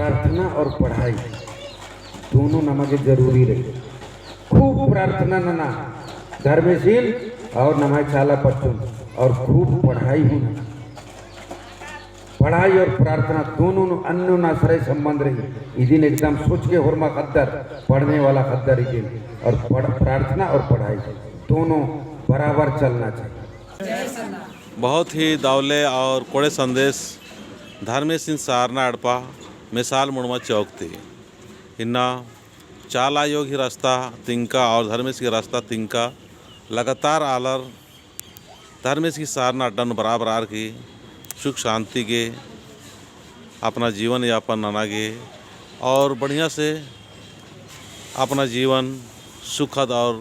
प्रार्थना और पढ़ाई दोनों नमक जरूरी रही। खूब प्रार्थना नना धर्मशील और नमाज चाला पच्चुन और खूब पढ़ाई होना। पढ़ाई और प्रार्थना दोनों अन्योनाश्रय संबंध रही। दिन एकदम सोच के हुरमा खद्दर पढ़ने वाला खद्दर और प्रार्थना और पढ़ाई दोनों बराबर चलना चाहिए। बहुत ही दावले और कोड़े संदेश धर्मेश सिंह सारना अड़पा मिसाल मुड़मा चौक थी इन्ना चाला योग ही रास्ता तिंका और धर्मेश की रास्ता तिंका लगातार आलर धर्मेश की सारना अड्डन बराबर आर की सुख शांति के अपना जीवन यापन ननागे और बढ़िया से अपना जीवन सुखद और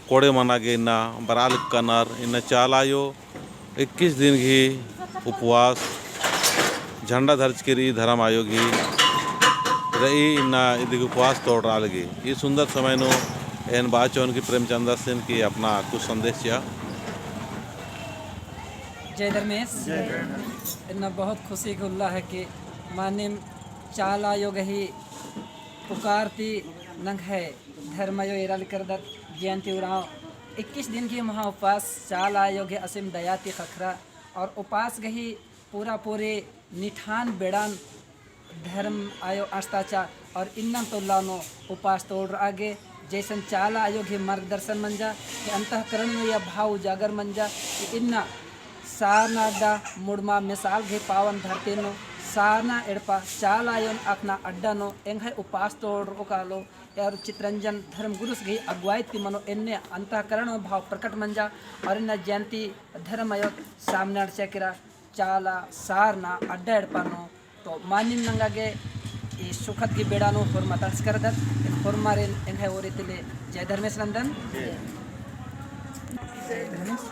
कोड़े मनागे इन्ना बराल कनर इन्ना चालायो 21 दिन की उपवास झंडा धर्ज करी धर्म आयोगी रही इन्ना इधर उपवास तोड़ रहा लगी। ये सुंदर समय नो एन बात चौन की प्रेमचंद्र सिंह की अपना कुछ संदेश या जय धर्मेश। इतना बहुत खुशी का उल्ला है कि माने चाला योग ही पुकारती नंग है धर्मयो एरल कर दत जयंती उड़ाव 21 दिन की महा उपवास चाला योग असीम दयाती खखरा और उपास गही पूरे निठान बेड़ान धर्म आयो आस्ताचा और इन्नम तोल्लानो उपास तोड़ आगे जैसन चाला आयोग ही मार्गदर्शन मंजा कि अंतःकरण में यह भाव उजागर मंजा कि इन्ना सारना अड्डा मुड़मा मिसाल घे पावन धरते नो सारना एड़पा चालायोन अपना अड्डा नो एंग उपास तोड़ ओकालो और चित्रंजन धर्म गुरुस घी अगुवाई ती मनो इन्ने अंतःकरण में भाव प्रकट मंजा और इन्ना जयंती धर्म आयो सामने चेकिरा चाला सारना अड्डा एड़पा नो तो मानिन नंगागे ये सुखद की बेड़ा नो फुरमा तंस कर दत फुरमा रेन एंग ओरे तिले जय धर्मेश नंदन जय धर्मेश